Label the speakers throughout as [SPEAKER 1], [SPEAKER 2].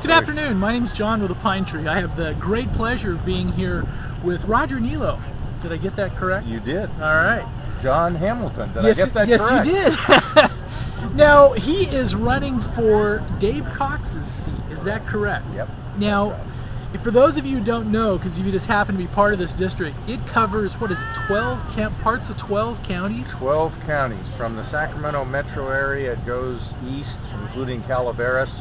[SPEAKER 1] Good afternoon. My name's John with the Pine Tree. I have the great pleasure of being here with Roger Nilo. Did I get that correct?
[SPEAKER 2] You did.
[SPEAKER 1] All right.
[SPEAKER 2] John Hamilton. Did I get that
[SPEAKER 1] Yes,
[SPEAKER 2] correct?
[SPEAKER 1] you did. Now, he is running for Dave Cox's seat. Is that correct?
[SPEAKER 2] Yep.
[SPEAKER 1] Now, for those of you who don't know, because you just happen to be part of this district, it covers, what is it, 12 parts of 12 counties?
[SPEAKER 2] 12 counties. From the Sacramento metro area, it goes east, including Calaveras,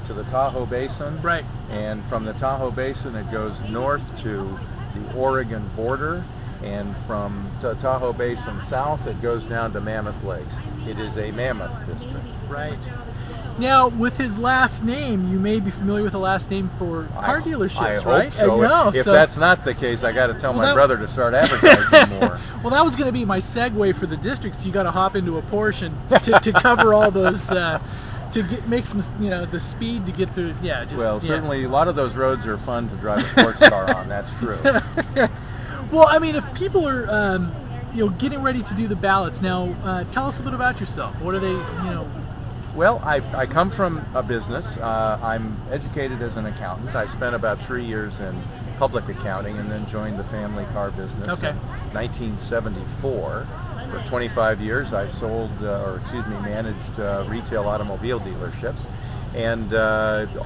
[SPEAKER 2] to the Tahoe Basin.
[SPEAKER 1] Right.
[SPEAKER 2] And from the Tahoe Basin, it goes north to the Oregon border. And from Tahoe Basin south, it goes down to Mammoth Lakes. It is a mammoth district.
[SPEAKER 1] Right. Now, with his last name, you may be familiar with the last name for car dealerships,
[SPEAKER 2] I
[SPEAKER 1] right?
[SPEAKER 2] hope so. If that's not the case, I got to tell my brother to start advertising more.
[SPEAKER 1] Well, that was going to be my segue for the district. So you got to hop into a Porsche to cover all those, make some, the speed to get through. Yeah.
[SPEAKER 2] Certainly a lot of those roads are fun to drive a sports car on. That's true.
[SPEAKER 1] Well, I mean, if people are, getting ready to do the ballots now, tell us a bit about yourself. What are they,
[SPEAKER 2] Well, I come from a business. I'm educated as an accountant. I spent about 3 years in public accounting and then joined the family car business in 1974. For 25 years, I managed retail automobile dealerships, and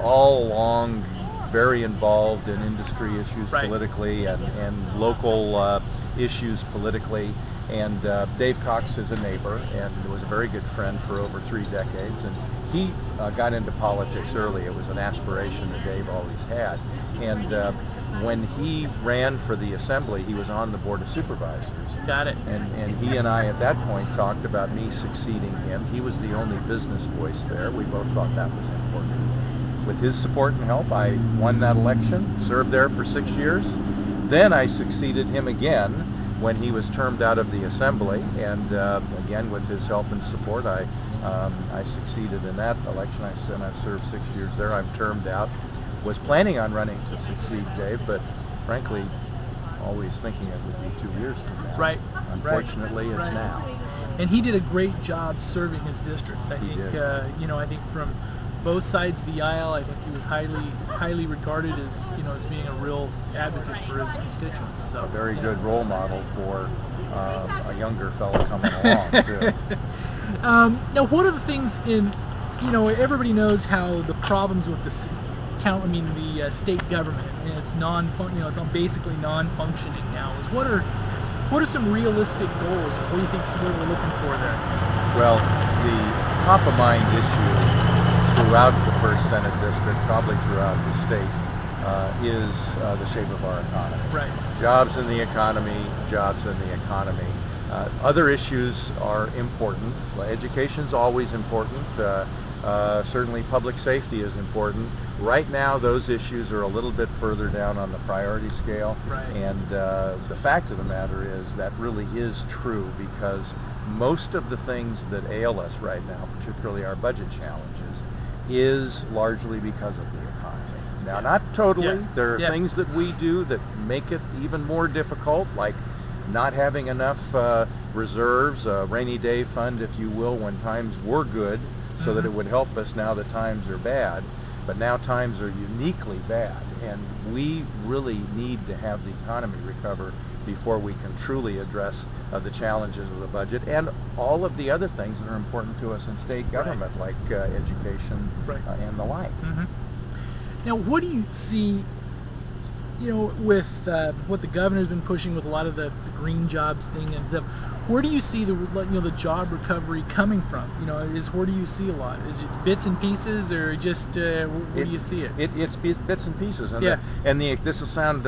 [SPEAKER 2] all along very involved in industry issues politically and local issues politically. And Dave Cox is a neighbor and was a very good friend for over 3 decades. And he got into politics early. It was an aspiration that Dave always had. And when he ran for the assembly, he was on the Board of Supervisors.
[SPEAKER 1] Got it.
[SPEAKER 2] And he and I at that point talked about me succeeding him. He was the only business voice there. We both thought that was important. With his support and help, I won that election, served there for 6 years. Then I succeeded him again when he was termed out of the assembly, and again with his help and support, I succeeded in that election. I've served 6 years there. I'm termed out. Was planning on running to succeed Dave, but frankly, always thinking it would be 2 years from now.
[SPEAKER 1] Right.
[SPEAKER 2] Unfortunately, it's now.
[SPEAKER 1] And he did a great job serving his district. I think from both sides of the aisle, I think he was highly regarded as being a real advocate for his constituents. So
[SPEAKER 2] a very good role model for a younger fellow coming along too.
[SPEAKER 1] Now, what are the things everybody knows how the problems with the state government, and it's it's basically non-functioning now. What are some realistic goals? What do you think we're looking for there?
[SPEAKER 2] Well, the top of mind issue throughout the first Senate district, probably throughout the state, is the shape of our economy.
[SPEAKER 1] Right.
[SPEAKER 2] Jobs in the economy, other issues are important. Well, education's always important. Certainly public safety is important. Right now, those issues are a little bit further down on the priority scale.
[SPEAKER 1] Right.
[SPEAKER 2] And the fact of the matter is that really is true, because most of the things that ail us right now, particularly our budget challenges, is largely because of the economy. Now, not totally.
[SPEAKER 1] Yeah.
[SPEAKER 2] There are things that we do that make it even more difficult, like not having enough reserves, a rainy day fund, if you will, when times were good, so that it would help us now that times are bad. But now times are uniquely bad, and we really need to have the economy recover before we can truly address the challenges of the budget and all of the other things that are important to us in state government, like education and the like.
[SPEAKER 1] Now, what do you see, with what the governor's been pushing with a lot of the green jobs thing and stuff? Where do you see the job recovery coming from? Where do you see a lot? Is it bits and pieces, or just where do you see it?
[SPEAKER 2] It's bits and pieces, and this will sound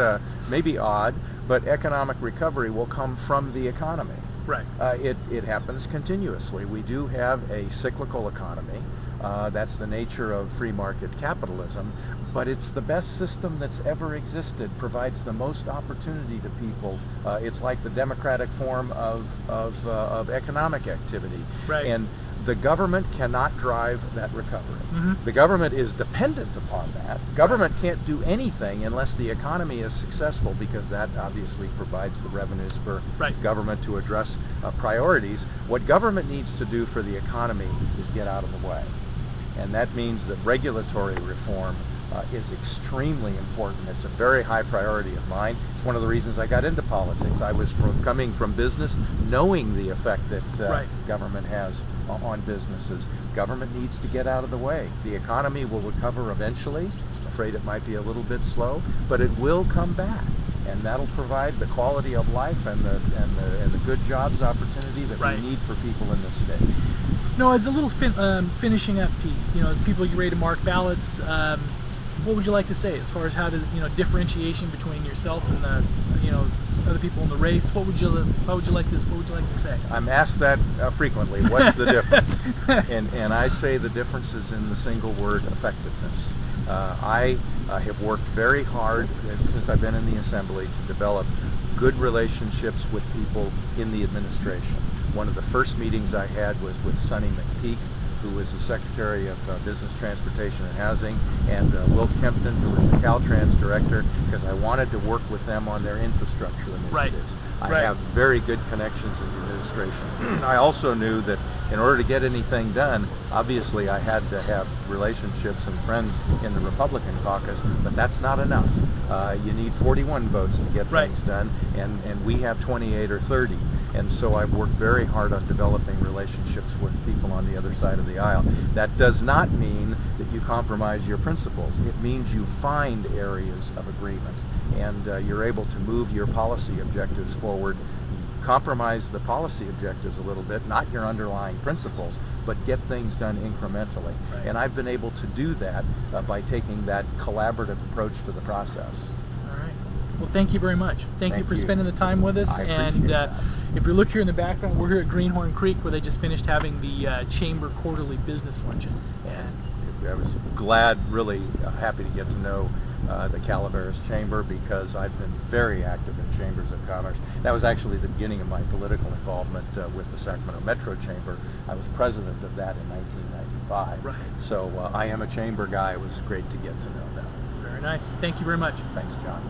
[SPEAKER 2] maybe odd, but economic recovery will come from the economy.
[SPEAKER 1] Right.
[SPEAKER 2] It happens continuously. We do have a cyclical economy. That's the nature of free market capitalism. But it's the best system that's ever existed, provides the most opportunity to people. It's like the democratic form of economic activity.
[SPEAKER 1] Right.
[SPEAKER 2] And the government cannot drive that recovery. The government is dependent upon that. Government can't do anything unless the economy is successful, because that obviously provides the revenues for government to address priorities. What government needs to do for the economy is get out of the way. And that means that regulatory reform is extremely important. It's a very high priority of mine. It's one of the reasons I got into politics. I was coming from business, knowing the effect that government has on businesses. Government needs to get out of the way. The economy will recover eventually. I'm afraid it might be a little bit slow, but it will come back, and that'll provide the quality of life and the good jobs opportunity that we need for people in this state.
[SPEAKER 1] No, as a little finishing up piece, as people get ready to mark ballots, what would you like to say as far as how to, differentiation between yourself and the, other people in the race? What would you like to say?
[SPEAKER 2] I'm asked that frequently. What's the difference? and I say the difference is in the single word effectiveness. I have worked very hard since I've been in the Assembly to develop good relationships with people in the administration. One of the first meetings I had was with Sonny McPeak, who was the Secretary of Business, Transportation, and Housing, and Will Kempton, who was the Caltrans Director, because I wanted to work with them on their infrastructure initiatives. I have very good connections in the administration. I also knew that in order to get anything done, obviously I had to have relationships and friends in the Republican caucus, but that's not enough. You need 41 votes to get things done, and we have 28 or 30. And so I've worked very hard on developing relationships with people on the other side of the aisle. That does not mean that you compromise your principles. It means you find areas of agreement, and you're able to move your policy objectives forward. Compromise the policy objectives a little bit, not your underlying principles, but get things done incrementally. And I've been able to do that by taking that collaborative approach to the process.
[SPEAKER 1] All right. Well, thank you very much. Thank you for spending the time with us. And if you look here in the background, we're here at Greenhorn Creek, where they just finished having the Chamber Quarterly Business Luncheon.
[SPEAKER 2] And I was glad, really happy to get to know the Calaveras Chamber, because I've been very active in chambers of commerce. That was actually the beginning of my political involvement with the Sacramento Metro Chamber. I was president of that in 1995. So I am a chamber guy. It was great to get to know them.
[SPEAKER 1] Very nice. Thank you very much.
[SPEAKER 2] Thanks, John.